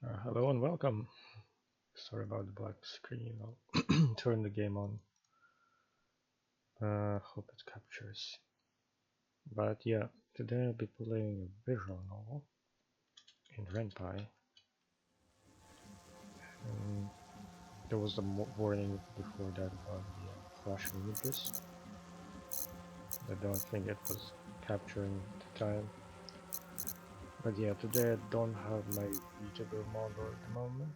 Hello and welcome. Sorry about the black screen. I'll turn the game on. Hope it captures. But yeah, today I'll be playing a visual novel in Renpai. There was a warning before that about the flashing images. I don't think it was capturing the time. But yeah, today I don't have my readable model at the moment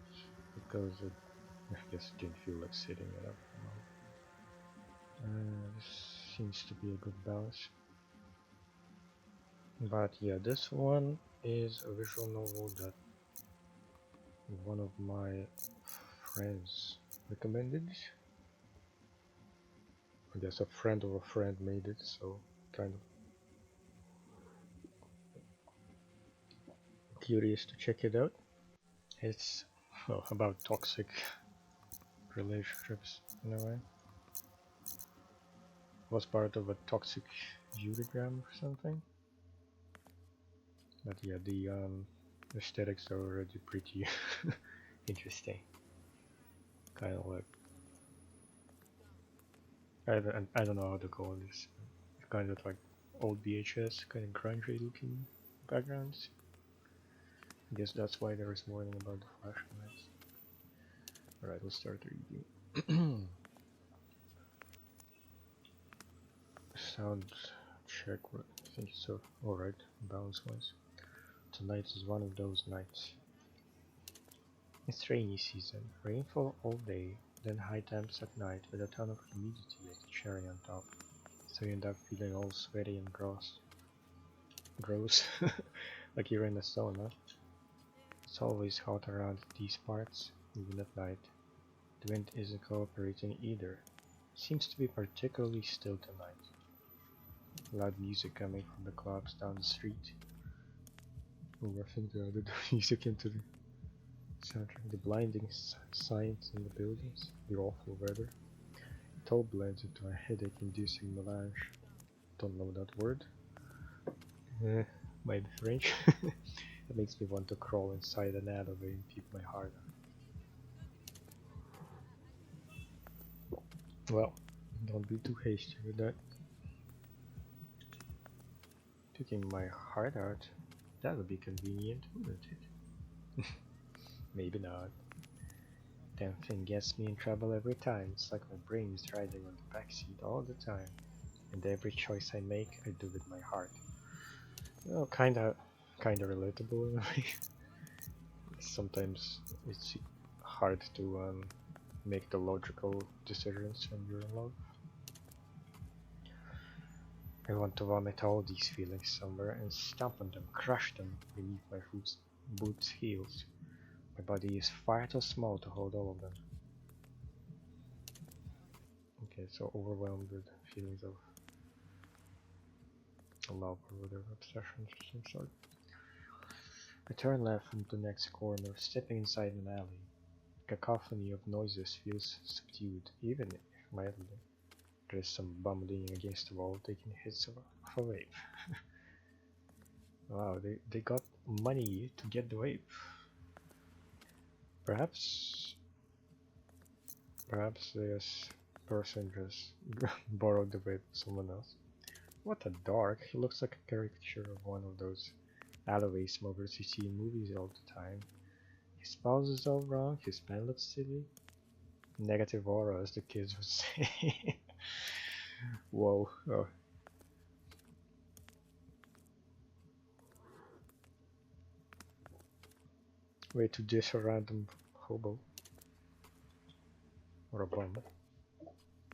because I guess it didn't feel like sitting it up. This seems to be a good balance. But yeah, this one is a visual novel that one of my friends recommended. I guess a friend of a friend made it, so kind of curious to check it out. It's well, about toxic relationships in a way. Was part of a toxic Judagram or something. But yeah, the aesthetics are already pretty interesting. Kind of like I don't know how to call this. Kind of like old VHS, kind of grungy looking backgrounds. I guess that's why there is warning about the flashing lights. Alright, we'll start reading. Sound check. I think so. Alright, balance wise. Tonight is one of those nights. It's rainy season, rainfall all day, then high temps at night with a ton of humidity as the cherry on top. So you end up feeling all sweaty and gross, like you're in a sauna. It's always hot around these parts, even at night. The wind isn't cooperating either. Seems to be particularly still tonight. Loud music coming from the clubs down the street. Oh, I think they added music into the soundtrack. The blinding signs in the buildings, the awful weather. It all blends into a headache-inducing melange. Don't know that word. Maybe French. It makes me want to crawl inside an alleyway and peep my heart out. Well, don't be too hasty with that. Taking my heart out, that would be convenient, wouldn't it? Maybe not. Damn thing gets me in trouble every time. It's like my brain is riding on the backseat all the time. And every choice I make, I do with my heart. Well, kinda relatable in a way. Sometimes it's hard to make the logical decisions when you're in love. I want to vomit all these feelings somewhere and stomp on them, crush them beneath my boots' heels. My body is far too small to hold all of them. Okay, so overwhelmed with feelings of love or whatever, obsession of some sort. I turn left from the next corner, stepping inside an alley. Cacophony of noises feels subdued, even if mildly. There is some bum leaning against the wall, taking hits of a vape. Wow, they got money to get the vape. Perhaps this person just borrowed the vape from someone else. What a dork, he looks like a caricature of one of those alleyway smokers you see in movies all the time. His pose is all wrong, his pen looks silly. Negative aura, as the kids would say. Whoa. Oh. Way to dish a random hobo. Or a bum.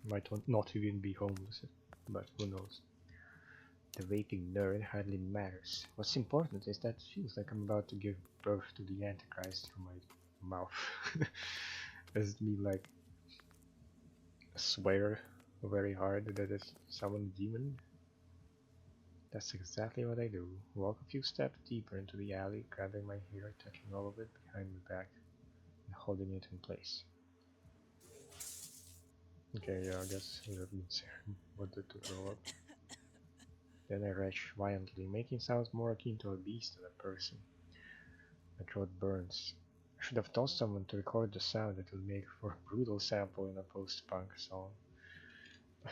Might not even be homeless, but who knows. The vaping nerd hardly matters. What's important is that it feels like I'm about to give birth to the Antichrist through my mouth. Does it mean like swear very hard that it's summon a demon? That's exactly what I do. Walk a few steps deeper into the alley, grabbing my hair, tucking all of it behind my back, and holding it in place. Okay, yeah, I guess that means I wanted to throw up. Then I retch violently, making sounds more akin to a beast than a person. My throat burns. Should have told someone to record the sound that would make for a brutal sample in a post-punk song.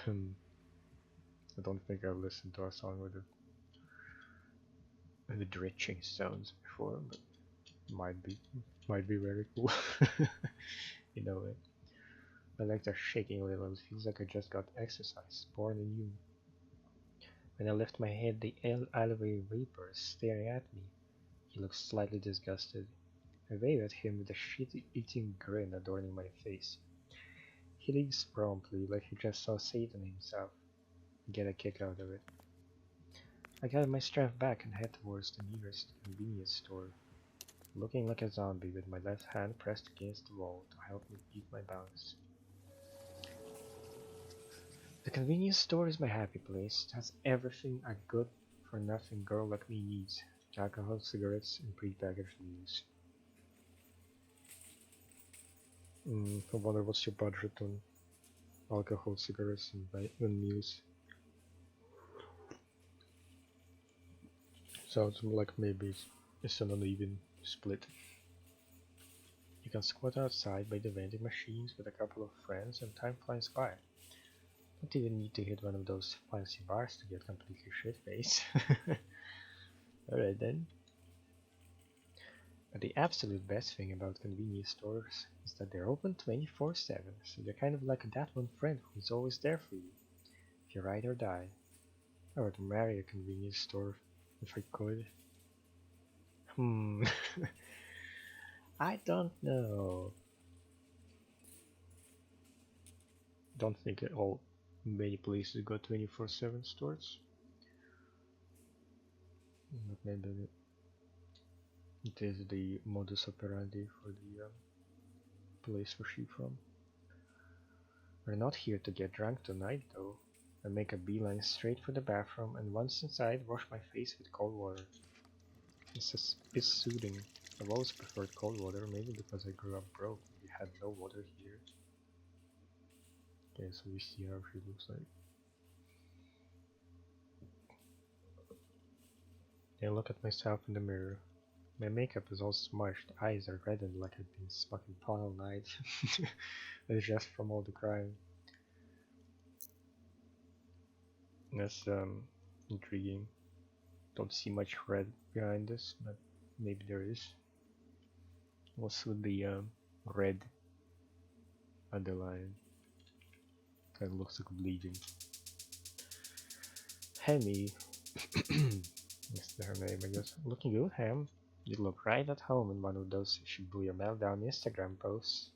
I don't think I've listened to a song with the drenching sounds before, but might be very cool. You know it. My legs are shaking a little. It feels like I just got exercise, born anew. When I lift my head, the alleyway reaper is staring at me. He looks slightly disgusted. I wave at him with a shit-eating grin adorning my face. He leaves promptly, like he just saw Satan himself. I get a kick out of it. I gather my strength back and head towards the nearest convenience store, looking like a zombie with my left hand pressed against the wall to help me keep my balance. The convenience store is my happy place. It has everything a good-for-nothing girl like me needs: alcohol, cigarettes, and prepackaged meals. I wonder what's your budget on alcohol, cigarettes, and meals. Sounds like maybe it's an uneven split. You can squat outside by the vending machines with a couple of friends and time flies by. Don't even need to hit one of those fancy bars to get completely shit-faced. Alright then. But the absolute best thing about convenience stores is that they're open 24/7, so they're kind of like that one friend who's always there for you, if you ride or die. I would marry a convenience store if I could. I don't know. Don't think at all many places got 24/7 stores. But maybe it is the modus operandi for the place we ship from. We're not here to get drunk tonight, though. I make a beeline straight for the bathroom, and once inside, wash my face with cold water. It's soothing. I've always preferred cold water, maybe because I grew up broke. We had no water here. Okay, so we see how she looks like. I look at myself in the mirror. My makeup is all smushed, eyes are reddened like I've been smoking pot all night. It's just from all the crying. That's intriguing. Don't see much red behind this, but maybe there is. What's with the red underline? Kind of looks like bleeding. Hemi. That's her name, I guess. Looking good, Ham. You look right at home in one of those Shibuya Meltdown Instagram posts.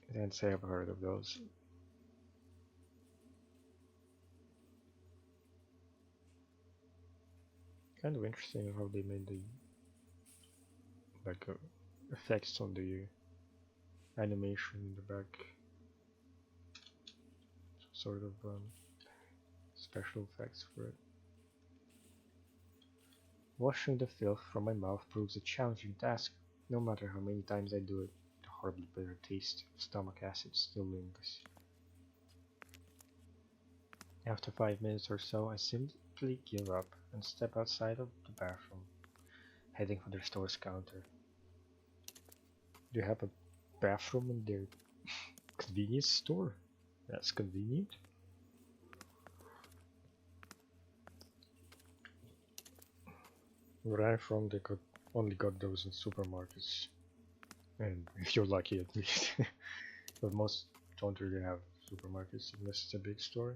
I can't say I've heard of those. Kind of interesting how they made the effects on the animation in the back. Sort of special effects for it. Washing the filth from my mouth proves a challenging task. No matter how many times I do it, the horribly bitter taste of stomach acid still lingers. After 5 minutes or so, I simply give up and step outside of the bathroom, heading for the store's counter. Do you have a bathroom in their convenience store? That's convenient. Where I'm from, they only got those in supermarkets, and if you're lucky at least. But most don't really have supermarkets unless it's a big store.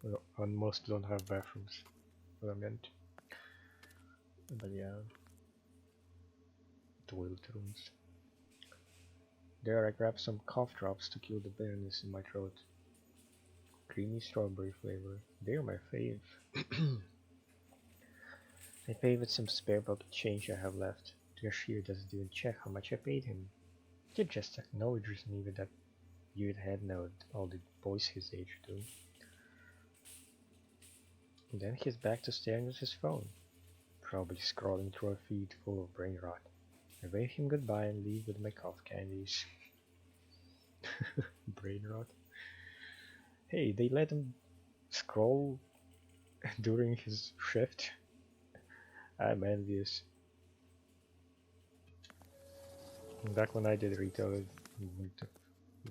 Well, and most don't have bathrooms, what I meant. But yeah, toilet rooms. There I grabbed some cough drops to kill the bitterness in my throat. Creamy strawberry flavor. They're my fave. I pay with some spare pocket change I have left. The cashier doesn't even check how much I paid him. He just acknowledges me with that weird head nod all the boys his age do. And then he's back to staring at his phone, probably scrolling through a feed full of brain rot. I wave him goodbye and leave with my cough candies. Brain rot. Hey, they let him scroll during his shift? I'm envious. Back when I did retail, it wouldn't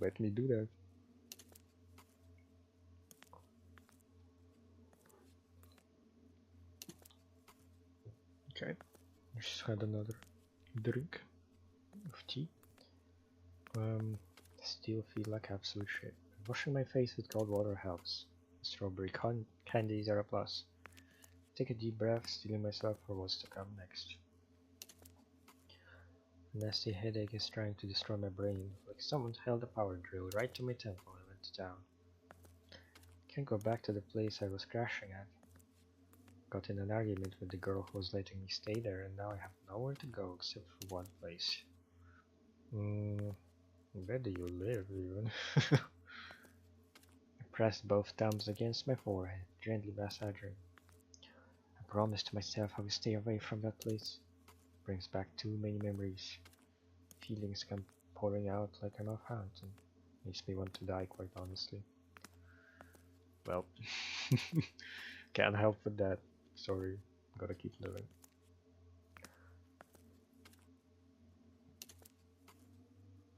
let me do that. Okay, just had another drink of tea. Still feel like absolute shit. Washing my face with cold water helps. Strawberry candies are a plus. Take a deep breath, steeling myself for what's to come next. A nasty headache is trying to destroy my brain, like someone held a power drill right to my temple and went to town. Can't go back to the place I was crashing at. Got in an argument with the girl who was letting me stay there, and now I have nowhere to go except for one place. Where do you live, even? I pressed both thumbs against my forehead, gently massaging. I promised myself I would stay away from that place. Brings back too many memories. Feelings come pouring out like I'm a fountain. Makes me want to die, quite honestly. Well, can't help with that. Sorry, gotta keep living.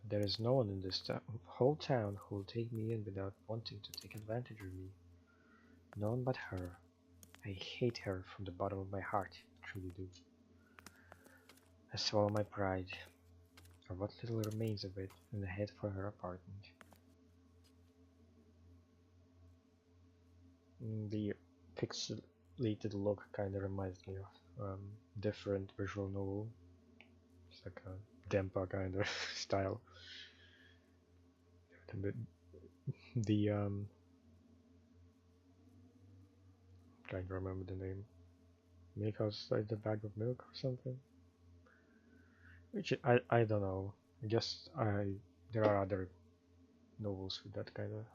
There is no one in this whole town who will take me in without wanting to take advantage of me. No one but her. I hate her from the bottom of my heart, I truly do. I swallow my pride, or what little remains of it, and head for her apartment. The pixelated look kinda reminds me of different visual novel. It's like a Dempa kind of style. The trying to remember the name. Milk outside the bag of milk or something. Which I don't know. I guess there are other novels with that kind of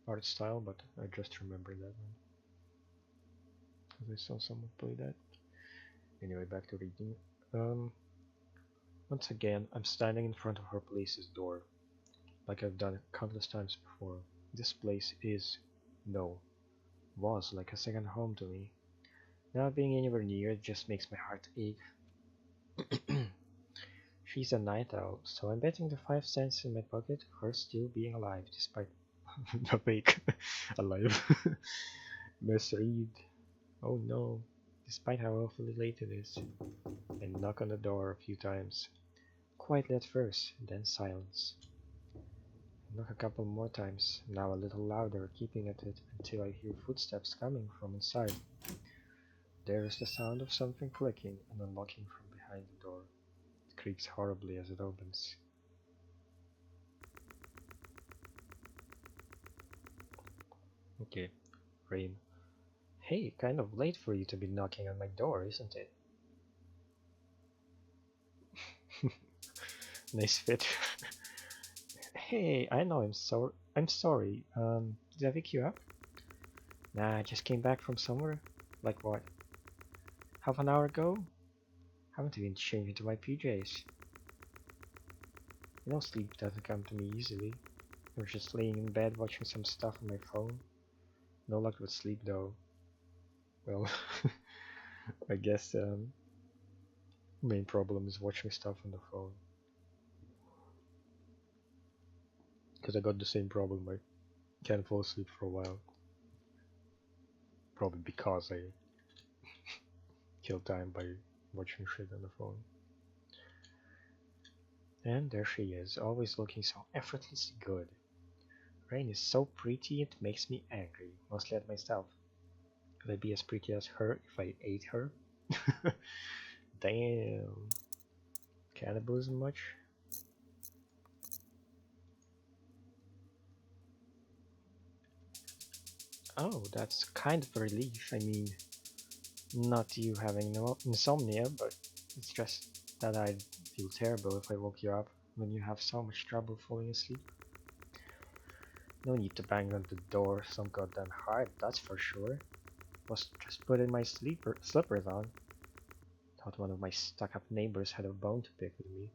art style, but I just remember that one because I saw someone play that. Anyway, back to reading. Once again, I'm standing in front of her place's door, like I've done countless times before. This place was like a second home to me. Not being anywhere near it just makes my heart ache. She's a night owl, so I'm betting the 5 cents in my pocket her still being alive despite the fake alive. Misread. Oh no. Despite how awfully late it is. I knock on the door a few times. Quietly at first, then silence. I knock a couple more times, now a little louder, keeping at it until I hear footsteps coming from inside. There is the sound of something clicking and unlocking from behind the door. It creaks horribly as it opens. Okay, Rain. Hey, kind of late for you to be knocking on my door, isn't it? Nice fit. Hey, I know I'm sorry. Did I wake you up? Nah, I just came back from somewhere. Like what? Half an hour ago? Haven't even changed into my PJs. You know sleep doesn't come to me easily. I was just laying in bed watching some stuff on my phone. No luck with sleep though. Well, I guess main problem is watching stuff on the phone. Because I got the same problem, I can't fall asleep for a while. Probably because I kill time by watching shit on the phone. And there she is, always looking so effortlessly good. Rain is so pretty it makes me angry, mostly at myself. Could I be as pretty as her if I ate her? Damn. Cannibalism much? Oh, that's kind of a relief. I mean, not you having no insomnia, but it's just that I'd feel terrible if I woke you up when you have so much trouble falling asleep. No need to bang on the door some goddamn hard, that's for sure. Was just putting my slippers on. Thought one of my stuck-up neighbors had a bone to pick with me.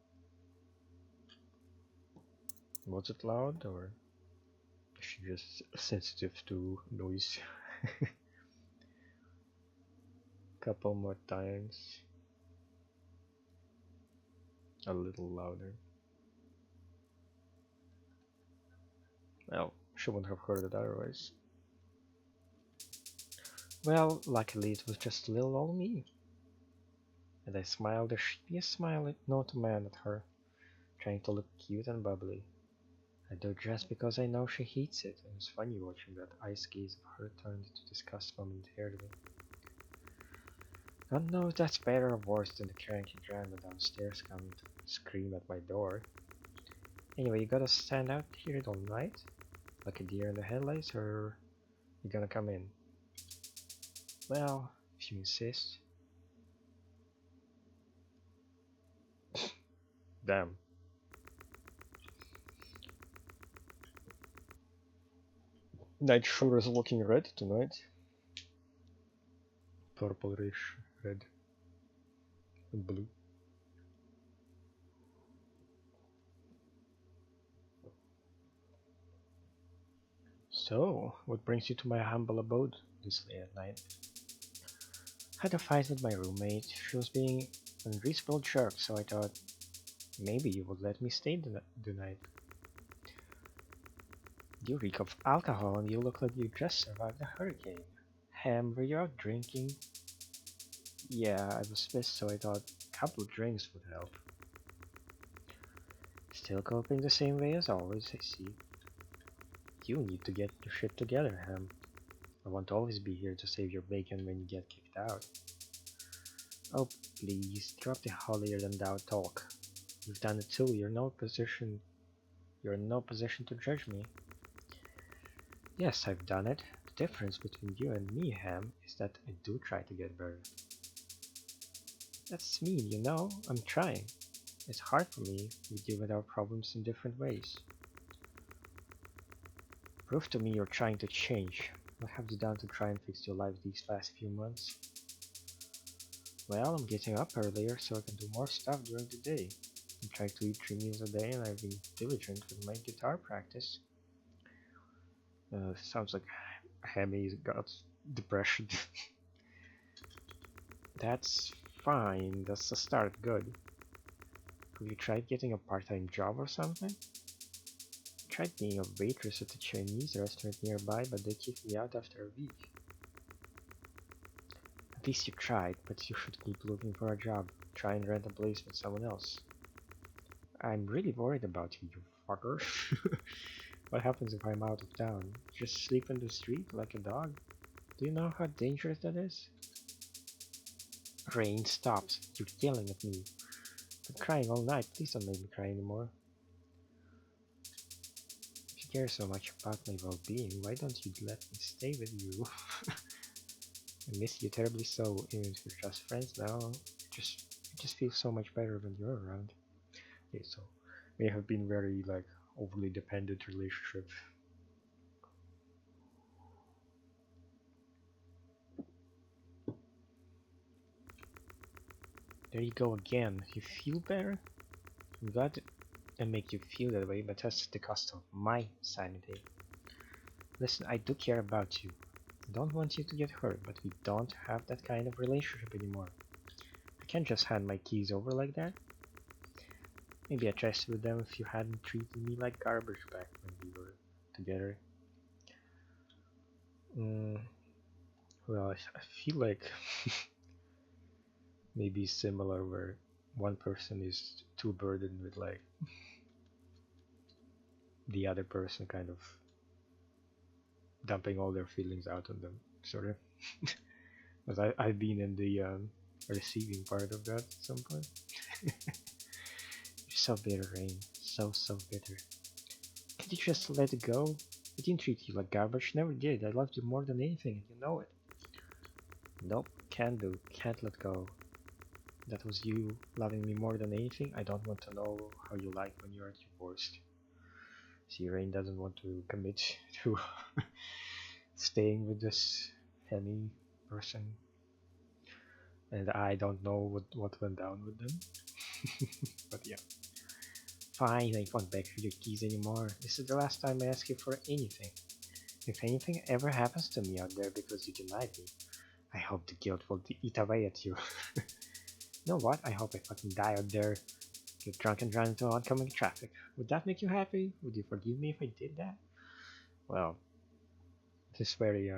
Was it loud, or is she just sensitive to noise? Couple more times. A little louder. Well, she wouldn't have heard it otherwise. Well, luckily it was just little old me. And I smiled a sheepish smile not a man at her, trying to look cute and bubbly. I do it just because I know she hates it, and it's funny watching that ice gaze of her turn into disgust momentarily. Don't know if that's better or worse than the cranky grandma downstairs coming to scream at my door. Anyway, you gotta stand out here all night? Like a deer in the headlights, or you gonna come in? Well, if you insist. Damn. Night sure is looking red tonight. Purplish, red, and blue. So, what brings you to my humble abode this late at night? Had a fight with my roommate. She was being an unreasonable jerk, so I thought maybe you would let me stay the night. You reek of alcohol and you look like you just survived a hurricane. Ham, were you out drinking? Yeah, I was pissed, so I thought a couple of drinks would help. Still coping the same way as always, I see. You need to get your shit together, Ham. I won't always be here to save your bacon when you get kicked out. Oh, please, drop the holier-than-thou talk. You've done it too, you're in no position to judge me. Yes, I've done it. The difference between you and me, Ham, is that I do try to get better. That's mean, you know? I'm trying. It's hard for me. We deal with our problems in different ways. Prove to me you're trying to change. What have you done to try and fix your life these past few months? Well, I'm getting up earlier so I can do more stuff during the day. I'm trying to eat 3 meals a day and I've been diligent with my guitar practice. Sounds like Hammy got depression. That's fine, that's a start, good. Have you tried getting a part-time job or something? I tried being a waitress at a Chinese restaurant nearby, but they kicked me out after a week. At least you tried, but you should keep looking for a job. Try and rent a place with someone else. I'm really worried about you, you fucker. What happens if I'm out of town? Just sleep in the street like a dog? Do you know how dangerous that is? Rain, stops. You're yelling at me. I've been crying all night. Please don't make me cry anymore. If you care so much about my well-being, why don't you let me stay with you? I miss you terribly so, even if we're just friends now. It just feels so much better when you're around. Okay, so may have been very like overly dependent relationship. There you go again. You feel better? I'm glad I make you feel that way, but that's at the cost of my sanity. Listen, I do care about you. I don't want you to get hurt, but we don't have that kind of relationship anymore. I can't just hand my keys over like that. Maybe I trusted with them if you hadn't treated me like garbage back when we were together. Mm, well, I feel like maybe similar where one person is too burdened with like the other person kind of dumping all their feelings out on them, sort of. But I've been in the receiving part of that at some point. You're so bitter, Rain. So bitter. Can't you just let it go? I didn't treat you like garbage, never did. I loved you more than anything, and you know it. Nope, can't do, can't let go. That was you loving me more than anything. I don't want to know how you like when you're at your worst. See, Rain doesn't want to commit to staying with this Hemi person, and I don't know what went down with them. But yeah. Fine, I won't beg for your keys anymore. This is the last time I ask you for anything. If anything ever happens to me out there because you denied me, I hope the guilt will eat away at you. You know what? I hope I fucking die out there, get drunk and run into oncoming traffic. Would that make you happy? Would you forgive me if I did that? Well, this is very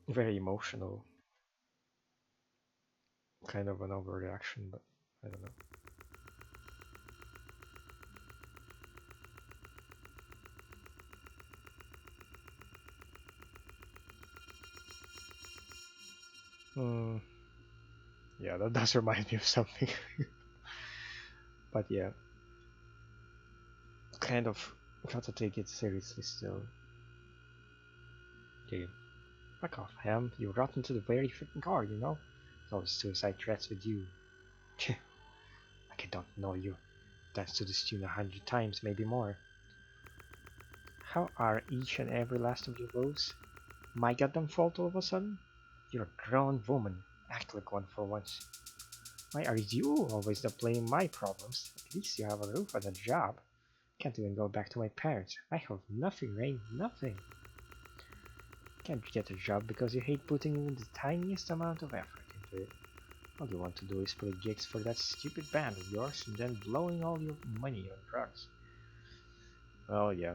very emotional, kind of an overreaction, but I don't know. Hmm. Yeah, that does remind me of something. But yeah, kind of got to take it seriously still. Okay, fuck off, Ham. You got into the very freaking car, you know? Those suicide threats with you. Like I don't know you. That's to this tune 100 times, maybe more. How are each and every last of your woes my goddamn fault all of a sudden? You're a grown woman. Act like one for once. Why are you always the blame my problems? At least you have a roof and a job. Can't even go back to my parents. I have nothing, Rain. Nothing. Can't get a job because you hate putting even the tiniest amount of effort into it. All you want to do is play gigs for that stupid band of yours and then blowing all your money on drugs. Well, yeah.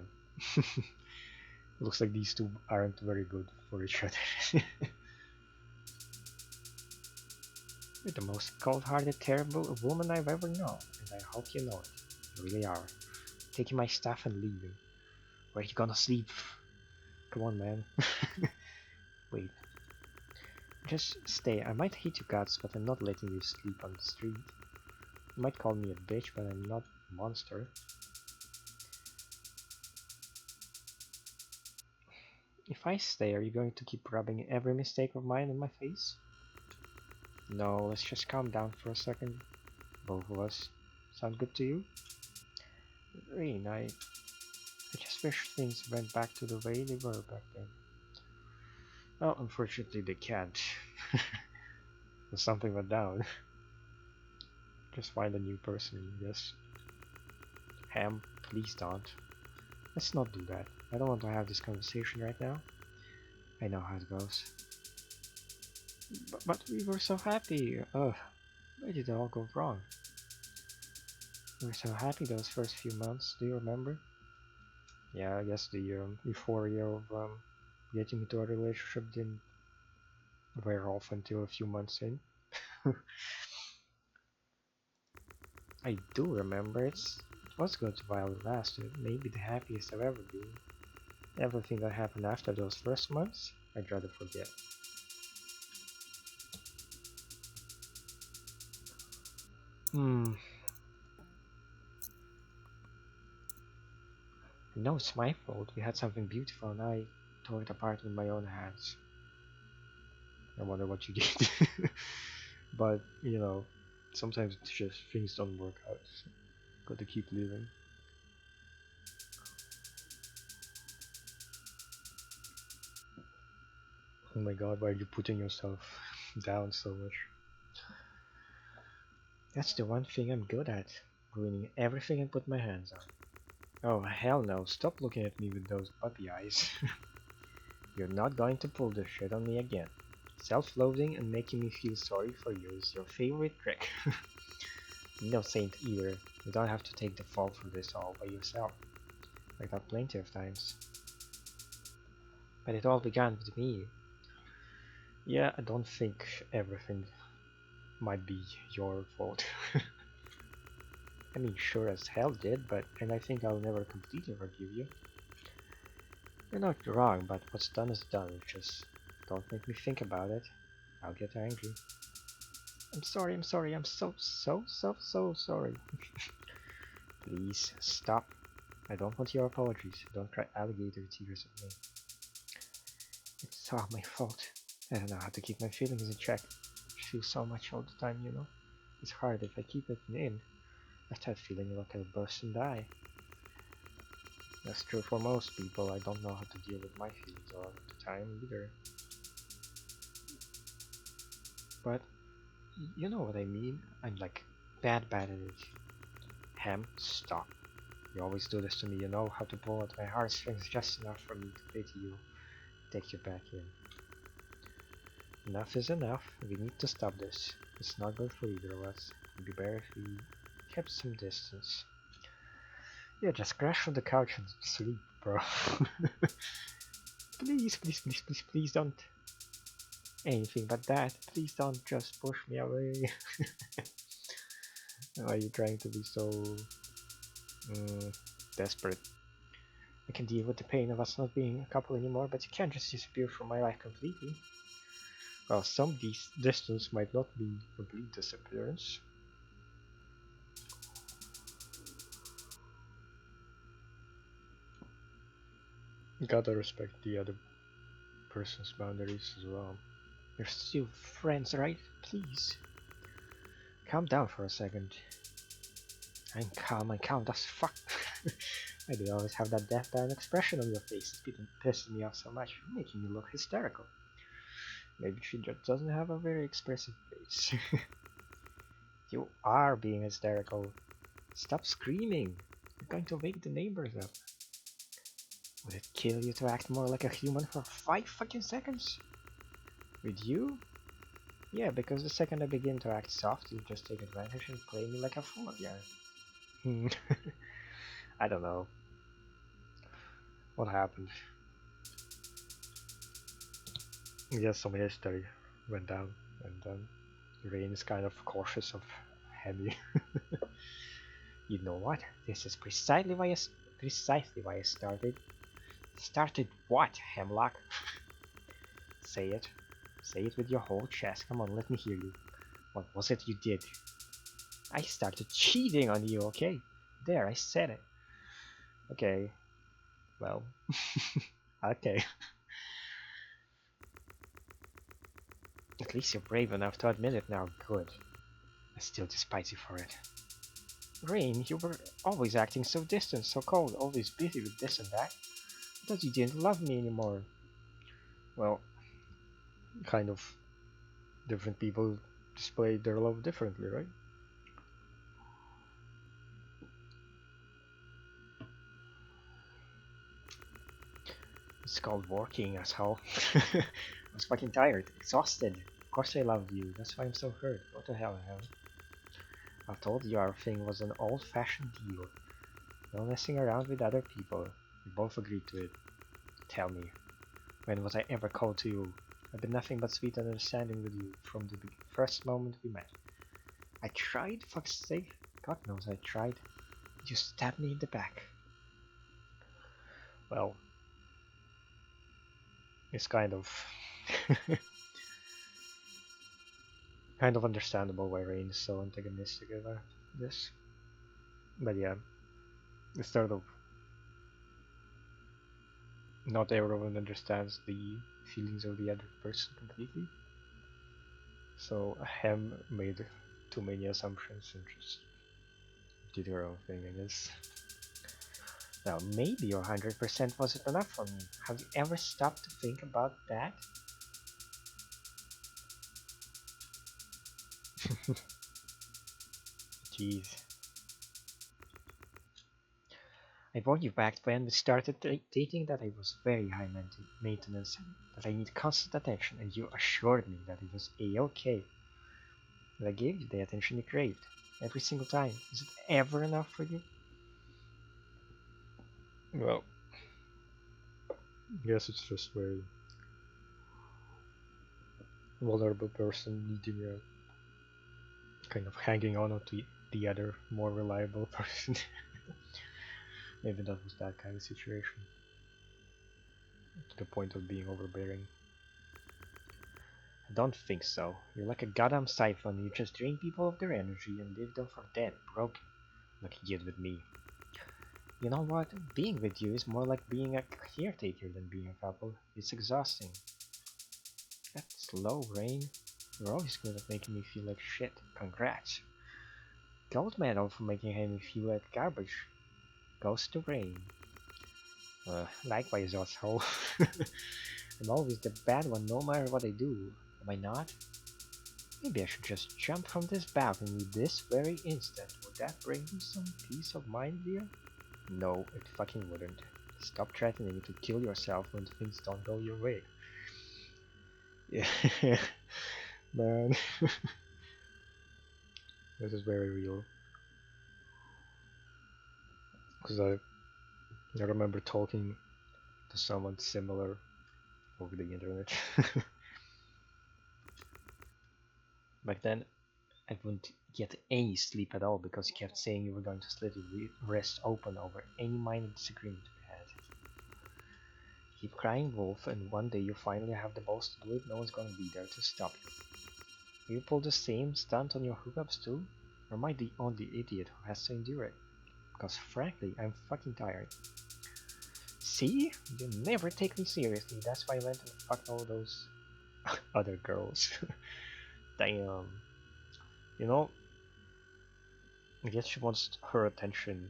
Looks like these two aren't very good for each other. You're the most cold-hearted, terrible woman I've ever known, and I hope you know it. You really are. Taking my stuff and leaving. Where are you gonna sleep? Come on, man. Wait. Just stay. I might hate your guts, but I'm not letting you sleep on the street. You might call me a bitch, but I'm not a monster. If I stay, are you going to keep rubbing every mistake of mine in my face? No, let's just calm down for a second. Both of us. Sound good to you? Rain, I just wish things went back to the way they were back then. Well, unfortunately they can't. There's something went down. Just find a new person, I guess. Ham, please don't. Let's not do that. I don't want to have this conversation right now. I know how it goes. But we were so happy. Ugh, where did it all go wrong? We were so happy those first few months, do you remember? Yeah, I guess the euphoria of getting into a relationship didn't wear off until a few months in. I do remember it was good while it lasted, maybe the happiest I've ever been. Everything that happened after those first months, I'd rather forget. Hmm, no, it's my fault. We had something beautiful and I tore it apart with my own hands. I wonder what you did. But, you know, sometimes it's just things don't work out. So gotta keep living. Oh my god, why are you putting yourself down so much? That's the one thing I'm good at. Ruining everything I put my hands on. Oh, hell no. Stop looking at me with those puppy eyes. You're not going to pull this shit on me again. Self-loathing and making me feel sorry for you is your favorite trick. No saint either. You don't have to take the fall for this all by yourself. I got plenty of times. But it all began with me. Yeah, I don't think everything might be your fault. I mean, sure as hell did, and I think I'll never completely forgive you. You're not wrong, but what's done is done. Just don't make me think about it. I'll get angry. I'm sorry, I'm so sorry. Please, stop. I don't want your apologies. Don't cry alligator tears at me. It's all my fault. I don't know how to keep my feelings in check. I feel so much all the time, you know? It's hard if I keep it in. I start feeling like I'll burst and die. That's true for most people. I don't know how to deal with my feelings all the time either. But you know what I mean? I'm like bad at it. Ham, stop. You always do this to me. You know how to pull at my heartstrings just enough for me to pity you. Take you back in. Enough is enough. We need to stop this. It's not good for either of us. It'd be better if we kept some distance. Yeah, just crash on the couch and sleep, bro. Please, please, please, please, please don't. Anything but that. Please don't just push me away. Why are you trying to be so desperate? I can deal with the pain of us not being a couple anymore, but you can't just disappear from my life completely. Well, some distance might not be complete disappearance. You gotta respect the other person's boundaries as well. You're still friends, right? Please. Calm down for a second. I'm calm as fuck. I do always have that deathbed expression on your face. It's been pissing me off so much, making you look hysterical. Maybe she just doesn't have a very expressive face. You are being hysterical. Stop screaming. You're going to wake the neighbors up. Would it kill you to act more like a human for 5 fucking seconds? With you? Yeah, because the second I begin to act soft, you just take advantage and play me like a fool again. I don't know. What happened? Yes, some history went down, and Rain is kind of cautious of Hemi. You know what? This is precisely why I started. Started what, Hemlock? Say it. Say it with your whole chest. Come on, let me hear you. What was it you did? I started cheating on you, okay? There, I said it. Okay. Well. Okay. At least you're brave enough to admit it now. Good. I still despise you for it. Rain, you were always acting so distant, so cold, always busy with this and that. I thought you didn't love me anymore. Well, kind of different people display their love differently, right? It's called working, asshole. I was fucking tired, exhausted. Of course I loved you, that's why I'm so hurt. What the hell, hell? I told you our thing was an old-fashioned deal. No messing around with other people. We both agreed to it. Tell me, when was I ever cold to you? I've been nothing but sweet and understanding with you from the first moment we met. I tried, fuck's sake. God knows I tried. You stabbed me in the back. Well, it's kind of kind of understandable why Rain is so antagonistic about this. But yeah, it's sort of not everyone understands the feelings of the other person completely. So Hem made too many assumptions and just did her own thing, I guess. Now maybe your 100% wasn't enough for me. Have you ever stopped to think about that? Jeez. I warned you back when we started dating that I was very high maintenance, that I need constant attention, and you assured me that it was a-okay. And I gave you the attention you craved, every single time. Is it ever enough for you? Well, I guess it's just very vulnerable person needing a kind of hanging on to the other more reliable person. Maybe that was that kind of situation, to the point of being overbearing. I don't think so. You're like a goddamn siphon. You just drain people of their energy and leave them for dead, broken, like you did with me. You know what? Being with you is more like being a caretaker than being a couple. It's exhausting. That's low, Rain. You're always good at making me feel like shit. Congrats. Gold medal for making me feel like garbage. Goes to Rain. Likewise, asshole. I'm always the bad one no matter what I do. Am I not? Maybe I should just jump from this balcony this very instant. Would that bring you some peace of mind, dear? No, it fucking wouldn't. Stop threatening to kill yourself when things don't go your way. Yeah, man. This is very real. Because I remember talking to someone similar over the internet. Back then, I wouldn't get any sleep at all because you kept saying you were going to slit your wrist open over any minor disagreement we had. Keep crying wolf, and one day you finally have the balls to do it, no one's gonna be there to stop you. Will you pull the same stunt on your hookups too? Or am I the only idiot who has to endure it? Because frankly, I'm fucking tired. See? You never take me seriously, that's why I went and fucked all those other girls. Damn. You know, I guess she wants her attention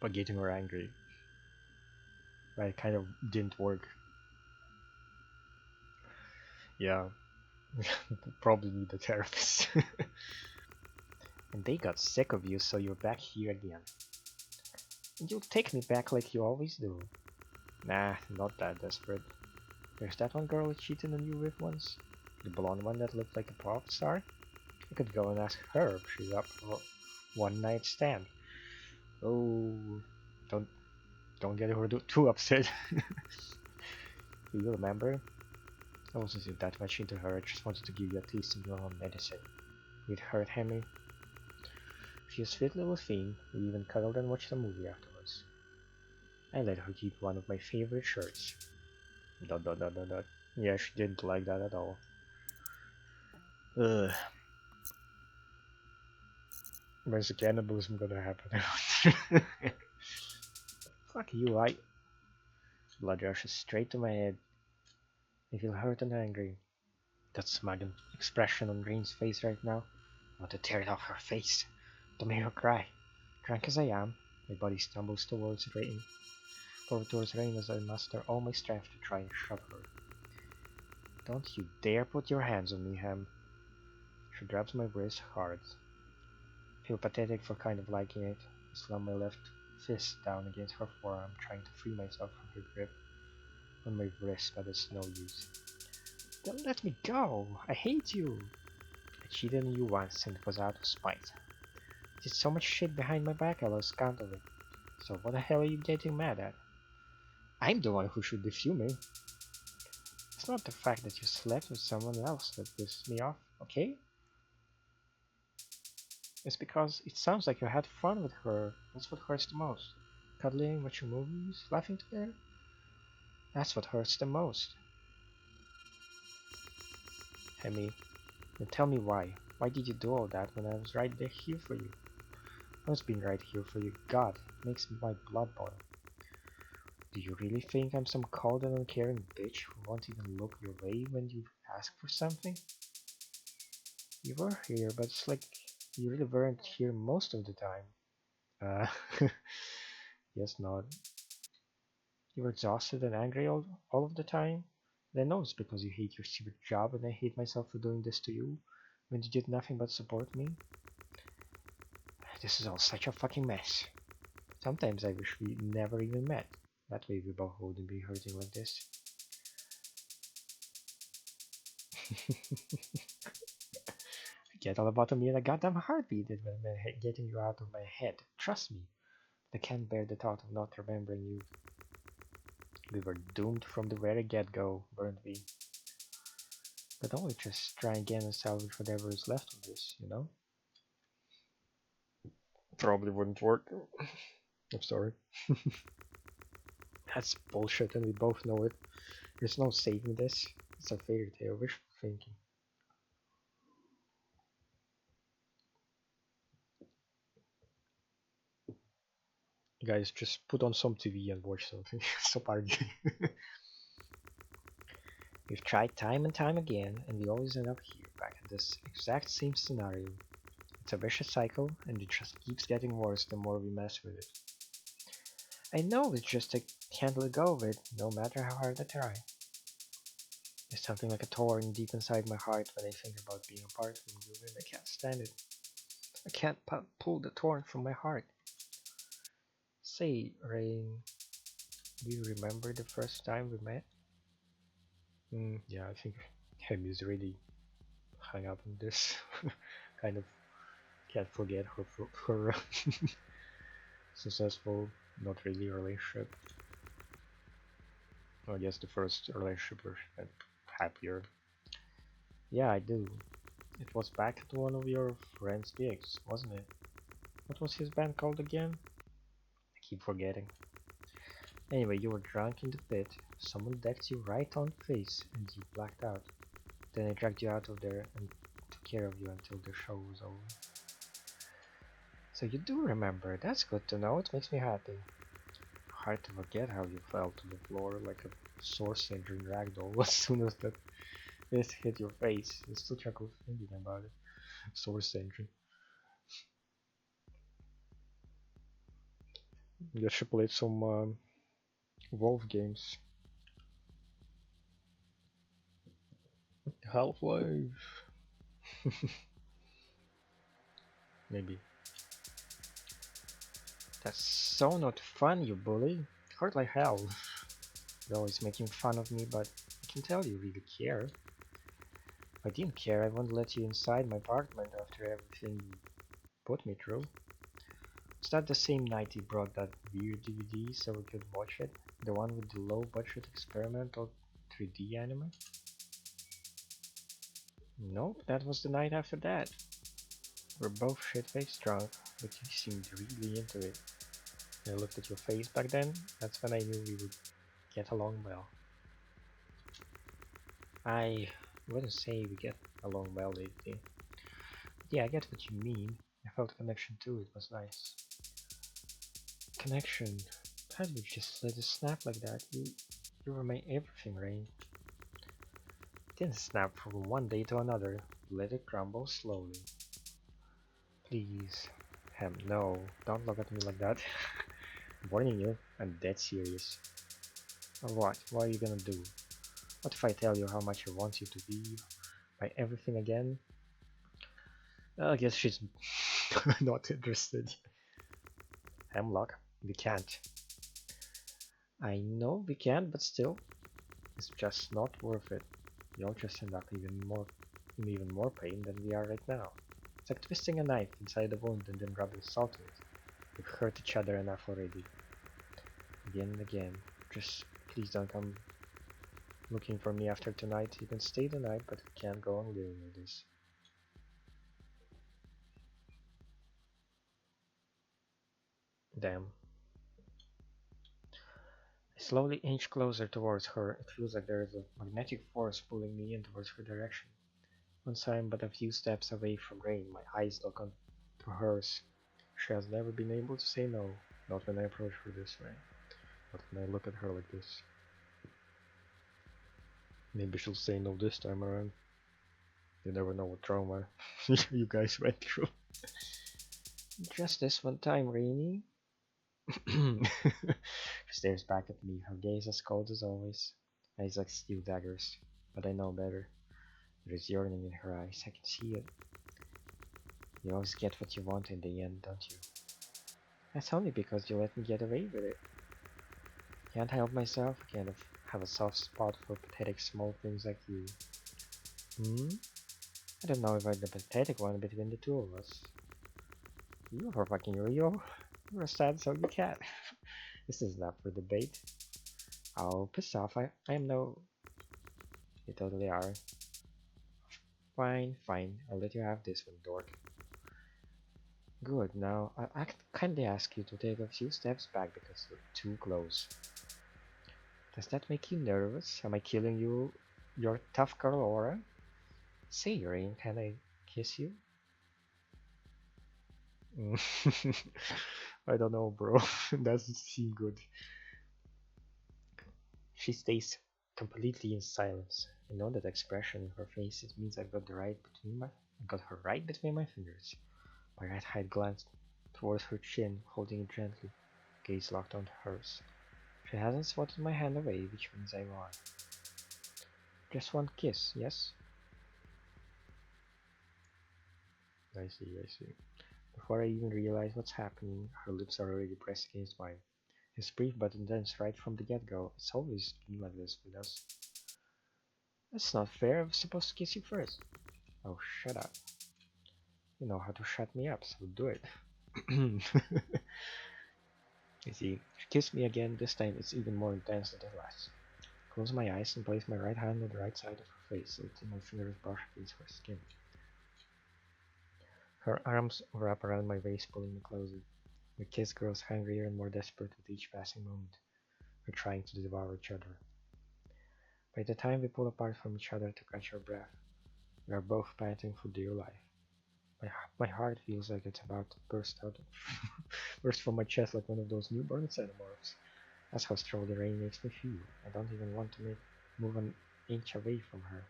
by getting her angry. But it kind of didn't work. Yeah, probably need a therapist. And they got sick of you, so you're back here again. And you'll take me back like you always do. Nah, not that desperate. There's that one girl who cheated on you with once. The blonde one that looked like a pop star. You could go and ask her if she's up for a one-night stand. Oh, don't get her too upset. Do you remember? I wasn't that much into her, I just wanted to give you a taste of your own medicine. It hurt Henry. She was a sweet little thing, we even cuddled and watched a movie afterwards. I let her keep one of my favorite shirts. ... Yeah, she didn't like that at all. Ugh. Where's the cannibalism gonna happen? Fuck you, I... Blood rushes straight to my head. I feel hurt and angry. That smug expression on Green's face right now. I want to tear it off her face. To make her cry. Drunk as I am, my body stumbles towards Rain as I muster all my strength to try and shove her. Don't you dare put your hands on me, Ham. She grabs my wrist hard. I feel pathetic for kind of liking it. I slam my left fist down against her forearm, trying to free myself from her grip on my wrist, but it's no use. Don't let me go! I hate you! I cheated on you once, and it was out of spite. I did so much shit behind my back I lost count of it. So what the hell are you getting mad at? I'm the one who should be fuming. It's not the fact that you slept with someone else that pisses me off, okay? It's because it sounds like you had fun with her. That's what hurts the most. Cuddling, watching movies, laughing together. That's what hurts the most. Hemi, then tell me why. Why did you do all that when I was right there here for you? I was being right here for you. God, it makes my blood boil. Do you really think I'm some cold and uncaring bitch who won't even look your way when you ask for something? You were here, but it's like you really weren't here most of the time. Yes, not. You were exhausted and angry all of the time? And I know it's because you hate your stupid job and I hate myself for doing this to you when you did nothing but support me. This is all such a fucking mess. Sometimes I wish we never even met. That way we both wouldn't be hurting like this. I get all about me in a goddamn heartbeat when I'm getting you out of my head. Trust me. I can't bear the thought of not remembering you. We were doomed from the very get-go, weren't we? But don't we just try again and salvage whatever is left of this, you know? Probably wouldn't work. I'm sorry. That's bullshit and we both know it. There's no saving this. It's a fairy tale, wishful thinking. Guys, just put on some TV and watch something. Stop arguing. We've tried time and time again, and we always end up here, back in this exact same scenario. It's a vicious cycle, and it just keeps getting worse the more we mess with it. I know it's just I can't let go of it, no matter how hard I try. There's something like a thorn deep inside my heart when I think about being apart from you, and I can't stand it. I can't pull the thorn from my heart. Say, Rain, do you remember the first time we met? Yeah, I think him is really hung up on this. Kind of can't forget her successful, not really relationship. I guess the first relationship was happier. Yeah, I do. It was back at one of your friend's gigs, wasn't it? What was his band called again? I keep forgetting. Anyway, you were drunk in the pit, someone decked you right on the face, and you blacked out. Then I dragged you out of there and took care of you until the show was over. So you do remember, that's good to know, it makes me happy. Hard to forget how you fell to the floor like a source engine ragdoll as soon as that mist hit your face. I still chuckle thinking about it. Source engine. You should play some Wolf games. Half-Life. Maybe. That's so not fun, you bully. Hurt like hell. You're always making fun of me, but I can tell you really care. If I didn't care, I wouldn't let you inside my apartment after everything you put me through. Is that the same night you brought that weird DVD so we could watch it? The one with the low-budget experimental 3D anime? Nope, that was the night after that. We're both shit-faced drunk, but you seemed really into it. I looked at your face back then, that's when I knew we would get along well. I wouldn't say we get along well lately. But yeah, I get what you mean. I felt a connection too, it was nice. Connection? How did you just let it snap like that? You were my everything, Rain. It didn't snap from one day to another. Let it crumble slowly. Please. No, don't look at me like that. I'm warning you, I'm dead serious. Or what? What are you gonna do? What if I tell you how much I want you to be my everything again? I guess she's not interested. Hemlock, we can't. I know we can, but still, it's just not worth it. You'll just end up in even more pain than we are right now. It's like twisting a knife inside a wound and then rubbing salt in it. We've hurt each other enough already. Again and again. Just please don't come looking for me after tonight. You can stay the night, but we can't go on living like this. Damn. I slowly inch closer towards her. It feels like there is a magnetic force pulling me in towards her direction. Once I am but a few steps away from Rain, my eyes lock onto hers. She has never been able to say no, not when I approach her this way, not when I look at her like this. Maybe she'll say no this time around. You never know what trauma you guys went through. Just this one time, Rainy. She stares back at me, her gaze as cold as always. Eyes like steel daggers, but I know better. There is yearning in her eyes, I can see it. You always get what you want in the end, don't you? That's only because you let me get away with it. Can't help myself, I kind of have a soft spot for pathetic small things like you. Hmm? I don't know if I'm the pathetic one between the two of us. You are fucking real. You're a sad soggy cat. This is not for debate. Oh, piss off, I am no... You totally are. Fine, fine, I'll let you have this one, dork. Good, now I kindly ask you to take a few steps back because you're too close. Does that make you nervous? Am I killing you? Your tough girl aura? Say, Rain, can I kiss you? I don't know, bro. Doesn't seem good. She stays completely in silence. I know that expression in her face. It means I got her right between my fingers. My right eye glanced towards her chin, holding it gently, gaze locked on hers. She hasn't swatted my hand away, which means I won. Just one kiss, yes? I see, I see. Before I even realize what's happening, her lips are already pressed against mine. It's brief but intense right from the get-go. It's always been like this with us. That's not fair. I was supposed to kiss you first. Oh, shut up. You know how to shut me up, so do it. You see, she kissed me again. This time it's even more intense than the last. Close my eyes and place my right hand on the right side of her face, letting my fingers brush against her skin. Her arms wrap around my waist, pulling me closer. The kiss grows hungrier and more desperate with each passing moment. We're trying to devour each other. By the time we pull apart from each other to catch our breath, we are both panting for dear life. My heart feels like it's about to burst from my chest like one of those newborn xenomorphs. That's how strong the rain makes me feel. I don't even want to move an inch away from her.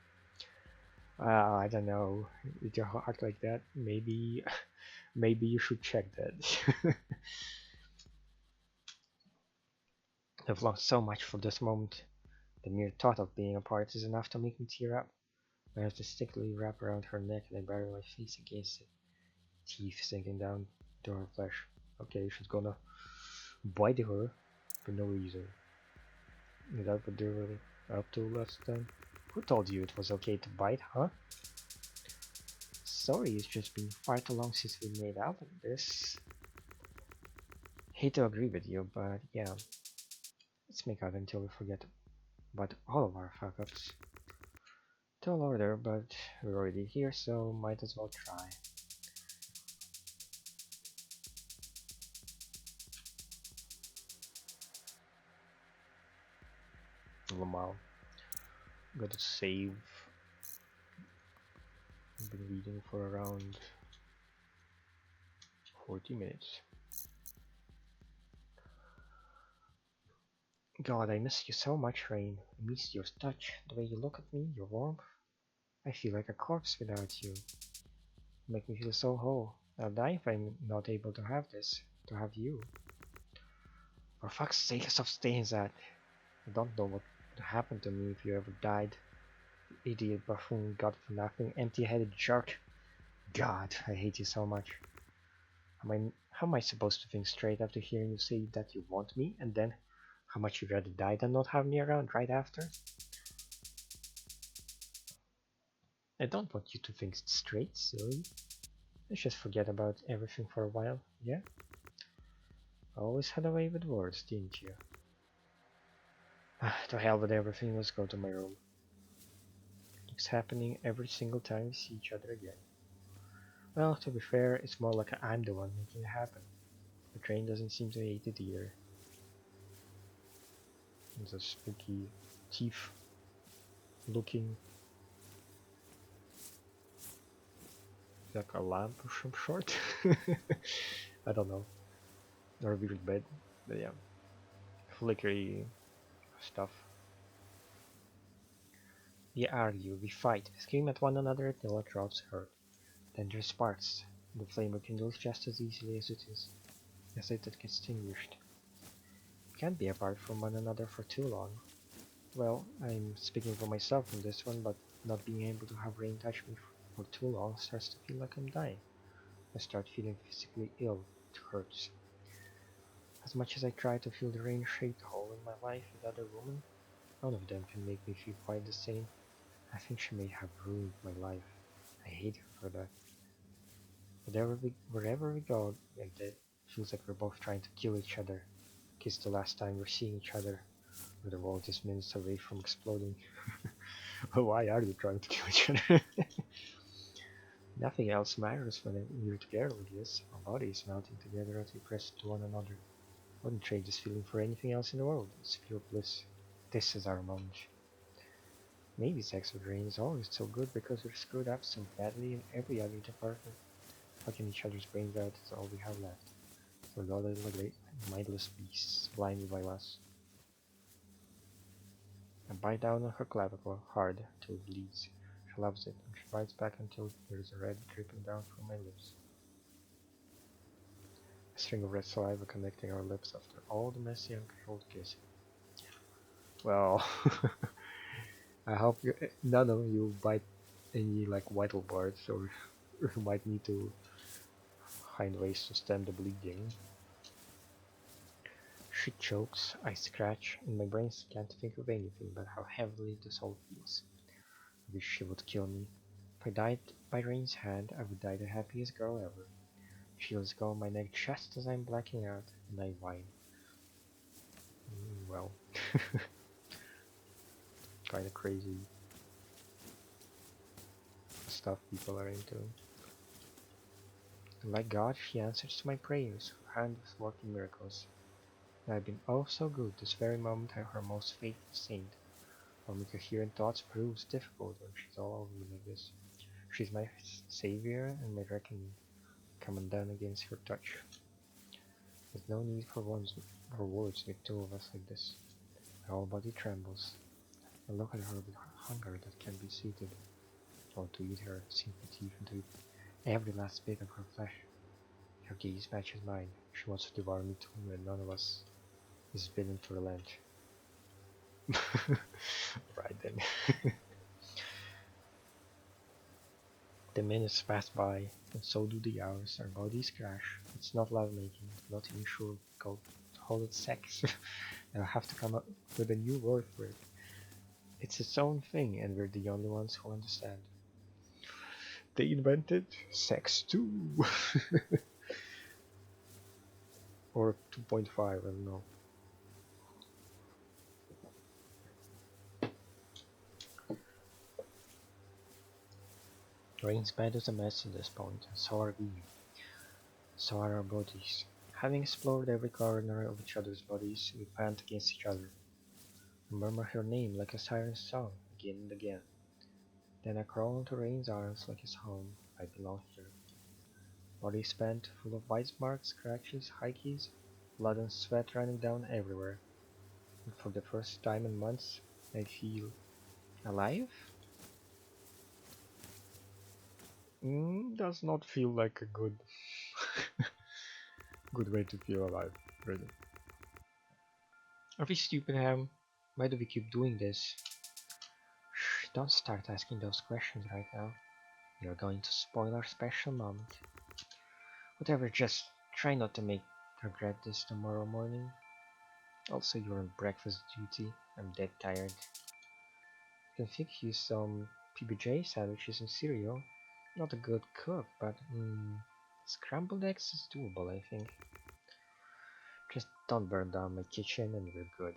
I don't know. With your heart like that, maybe you should check that. I've longed so much for this moment. The mere thought of being apart is enough to make me tear up. My arms distinctly wrap around her neck and I bury my face against it, teeth sinking down to her flesh. Okay, she's gonna bite her for no reason. Is that what they were up to last time? Who told you it was okay to bite, huh? Sorry, it's just been far too long since we made out like this. Hate to agree with you, but yeah, let's make out until we forget about all of our fuck-ups. Tall order, but we're already here, so might as well try. Lamau. Gotta save. I've been reading for around 40 minutes. God, I miss you so much, Rain. I miss your touch, the way you look at me, your warmth. I feel like a corpse without you. You make me feel so whole. I'll die if I'm not able to have this, to have you. For fuck's sake, stop saying that. I don't know what would happen to me if you ever died. You idiot, buffoon, god for nothing, empty-headed jerk. God, I hate you so much. How am I supposed to think straight after hearing you say that you want me, and then how much you'd rather die than not have me around right after? I don't want you to think straight, silly. Let's just forget about everything for a while, yeah? Always had a way with words, didn't you? To hell with everything, let's go to my room. It's happening every single time we see each other again. Well, to be fair, it's more like I'm the one making it happen. The train doesn't seem to hate it either. It's a spooky, teeth looking like a lamp of some sort. I don't know. Or a weird bed. But yeah. Flickery stuff. We argue, we fight, scream at one another until our throats hurt. Then there's sparks. The flame rekindles just as easily as it gets extinguished. We can't be apart from one another for too long. Well, I'm speaking for myself on this one, but not being able to have Rain touch me for too long starts to feel like I'm dying. I start feeling physically ill. It hurts. As much as I try to fill the rain-shaped hole in my life with other women, none of them can make me feel quite the same. I think she may have ruined my life. I hate her for that. Wherever we go, like that, feels like we're both trying to kill each other. Kiss the last time we're seeing each other, or the world is minutes away from exploding. Why are you trying to kill each other? Nothing else matters when we're together like this. Our bodies melting together as we press to one another. Wouldn't trade this feeling for anything else in the world. It's pure bliss. This is our moment. Maybe sex with Rain is always so good because we're screwed up so badly in every other department. Fucking each other's brains out is all we have left. For the other great mindless beasts blinded by lust. I bite down on her clavicle hard till it bleeds. She loves it, and she bites back until there's a red dripping down from my lips. A string of red saliva connecting our lips after all the messy uncontrolled kissing. Well, I hope none of you bite any like vital parts, or you might need to find ways to stem the bleeding. She chokes, I scratch, and my brain can't think of anything but how heavily this all feels. I wish she would kill me. If I died by Rain's hand, I would die the happiest girl ever. She lets go of my neck just as I'm blacking out, and I whine. well, kind of crazy stuff people are into. And like God, she answers to my prayers, her hand is working miracles. And I've been oh so good this very moment I'm her most faithful saint. While my coherent thoughts proves difficult when she's all over me like this. She's my savior and my reckoning, coming down against her touch. There's no need for words with two of us like this. My whole body trembles. I look at her with hunger that can't be sated. I want to eat her, sink my teeth into it, every last bit of her flesh. Her gaze matches mine. She wants to devour me too, and none of us is bidden to relent. Right then. The minutes pass by, and so do the hours. Our bodies crash. It's not lovemaking, not even sure call it sex. I'll have to come up with a new word for it. It's its own thing, and we're the only ones who understand. They invented sex too. Or 2.5, I don't know. Rain's bed is a mess at this point, and so are we. So are our bodies. Having explored every corner of each other's bodies, we pant against each other, and murmur her name like a siren's song, again and again. Then I crawl into Rain's arms like his home. I belong here. Body spent, full of bite marks, scratches, hickeys, blood and sweat running down everywhere. And for the first time in months, I feel alive? Does not feel like a good way to feel alive, really. Are we stupid, Ham? Why do we keep doing this? Shh, don't start asking those questions right now. You're going to spoil our special moment. Whatever, just try not to make regret this tomorrow morning. Also, you're on breakfast duty. I'm dead tired. You can fix you some PBJ sandwiches and cereal. Not a good cook, but scrambled eggs is doable, I think. Just don't burn down my kitchen and we're good.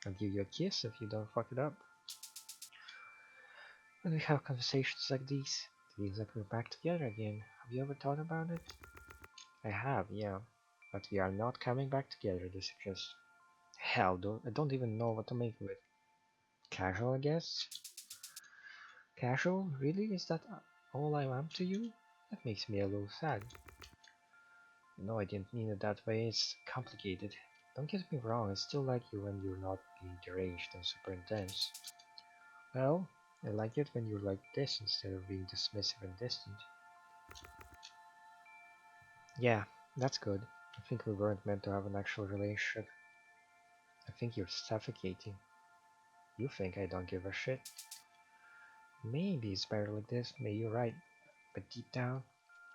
I'll give you a kiss if you don't fuck it up. When we have conversations like these, it feels like we're back together again. Have you ever thought about it? I have, yeah. But we are not coming back together, this is just... Hell, I don't even know what to make of it. Casual, I guess? Casual? Really? Is that all I am to you? That makes me a little sad. No, I didn't mean it that way, it's complicated. Don't get me wrong, I still like you when you're not being deranged and super intense. Well, I like it when you're like this instead of being dismissive and distant. Yeah, that's good. I think we weren't meant to have an actual relationship. I think you're suffocating. You think I don't give a shit. Maybe it's better like this, maybe you're right. But deep down,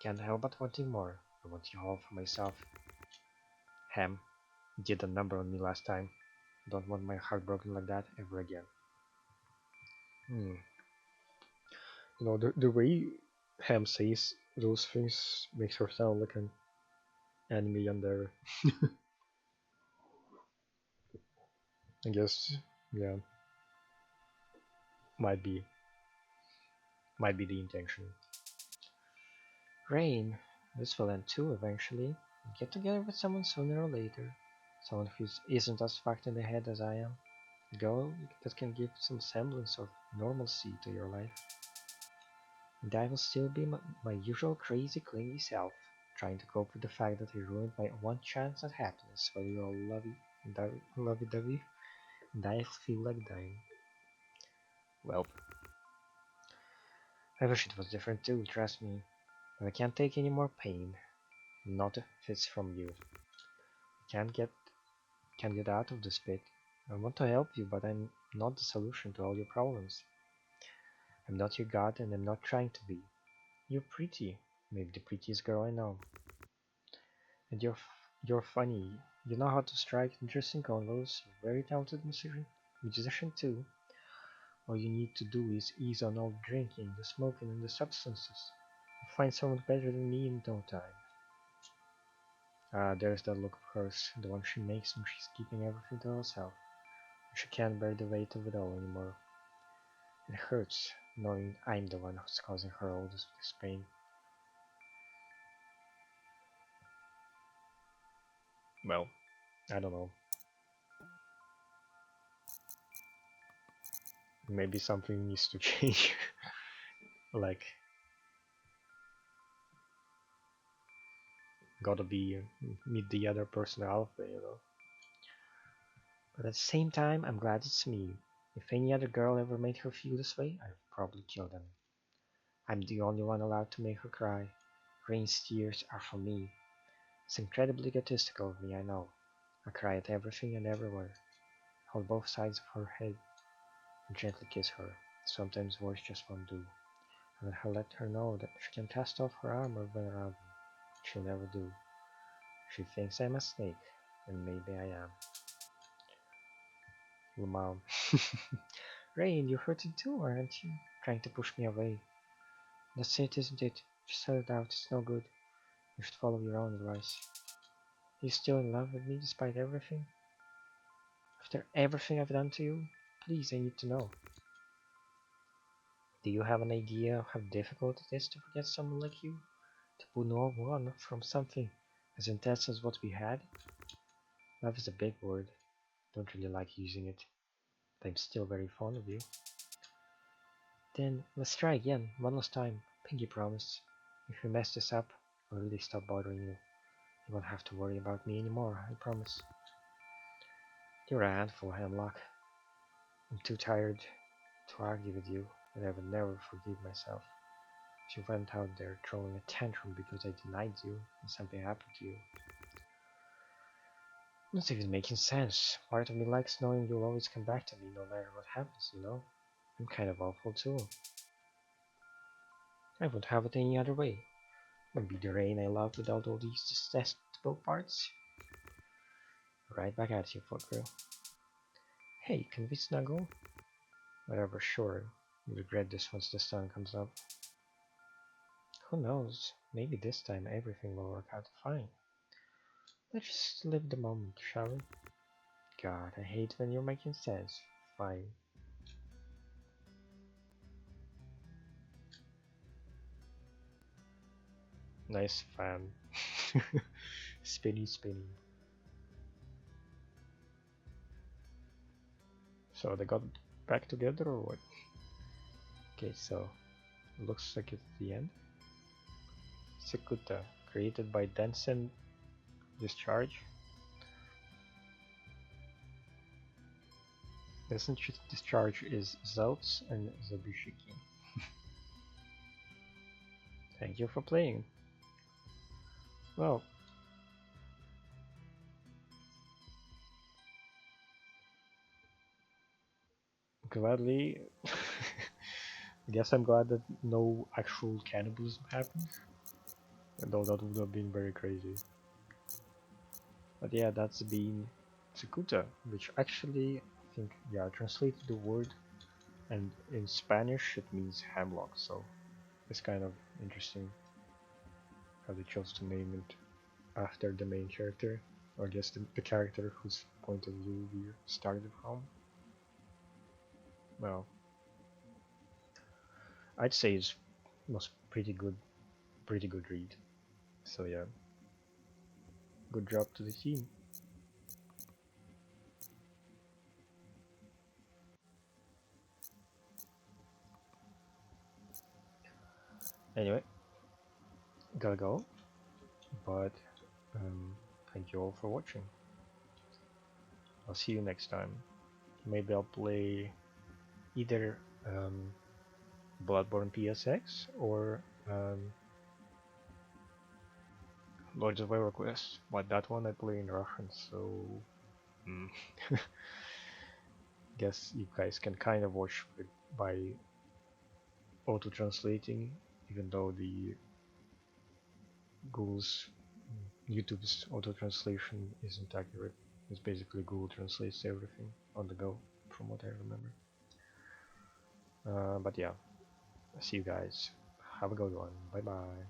can't help but wanting more. I want you all for myself. Ham, you did a number on me last time. Don't want my heart broken like that ever again. Hmm. You know, the way Ham says those things makes her sound like an enemy under. I guess, yeah, might be, might be the intention. Rain, this will end too eventually. Get together with someone sooner or later. Someone who isn't as fucked in the head as I am. A girl that can give some semblance of normalcy to your life. And I will still be my usual crazy clingy self, trying to cope with the fact that I ruined my one chance at happiness while you're all lovey-dovey, and I feel like dying. Well, I wish it was different too, trust me, but I can't take any more pain. Not if it's from you. I can't get out of this pit. I want to help you, but I'm not the solution to all your problems. I'm not your god, and I'm not trying to be. You're pretty, maybe the prettiest girl I know. And you're funny. You know how to strike interesting convos. You're a very talented musician too. All you need to do is ease on all the drinking, the smoking, and the substances. You'll find someone better than me in no time. Ah, there's that look of hers, the one she makes when she's keeping everything to herself. She can't bear the weight of it all anymore. It hurts, knowing I'm the one who's causing her all this pain. Well, I don't know. Maybe something needs to change. Like, gotta be meet the other person halfway, you know. But at the same time, I'm glad it's me. If any other girl ever made her feel this way, I'd probably kill them. I'm the only one allowed to make her cry. Rain's tears are for me. It's incredibly egotistical of me, I know. I cry at everything and everywhere. Hold both sides of her head and gently kiss her. Sometimes words just won't do. And I'll let her know that she can cast off her armor when around me. She'll never do. She thinks I'm a snake, and maybe I am. Mom. Rain, you're hurting too, aren't you? Trying to push me away. That's it, isn't it? Just set it out, it's no good. You should follow your own advice. Are you still in love with me despite everything? After everything I've done to you? Please, I need to know. Do you have an idea of how difficult it is to forget someone like you? To move on from something as intense as what we had? Love is a big word. Don't really like using it. But I'm still very fond of you. Then let's try again, one last time. Pinky promise. If we mess this up, I'll really stop bothering you. You won't have to worry about me anymore, I promise. You're a handful, Hemlock. I'm too tired to argue with you, and I would never forgive myself. If you went out there throwing a tantrum because I denied you and something happened to you. Not even making sense. Part of me likes knowing you'll always come back to me no matter what happens, you know? I'm kind of awful too. I wouldn't have it any other way. Wouldn't be the Rain I love without all these detestable parts. Right back at you, fucker. Hey, can we snuggle? Whatever, sure. You'll regret this once the sun comes up. Who knows? Maybe this time everything will work out fine. Let's just live the moment, shall we? God, I hate when you're making sense. Fine. Nice fan. Spinny, spinny. So they got back together or what? Okay, so looks like it's the end. Cicuta, created by Denson Discharge. Denson Discharge is Zeltz and Zabushiki. Thank you for playing. Well, gladly. I guess I'm glad that no actual cannibalism happened, though that would have been very crazy. But yeah, that's been Cicuta, which actually, I think, yeah, translated the word, and in Spanish it means hemlock, so it's kind of interesting how they chose to name it after the main character, or just the character whose point of view we started from. Well, I'd say it was pretty good read. So yeah, good job to the team. Anyway, gotta go, but thank you all for watching. I'll see you next time. Maybe I'll play either Bloodborne PSX or Lords of EverQuest. But that one I play in Russian, so guess you guys can kind of watch it by auto-translating, even though the Google's YouTube's auto-translation isn't accurate. It's basically Google translates everything on the go, from what I remember. But yeah, see you guys. Have a good one. Bye bye.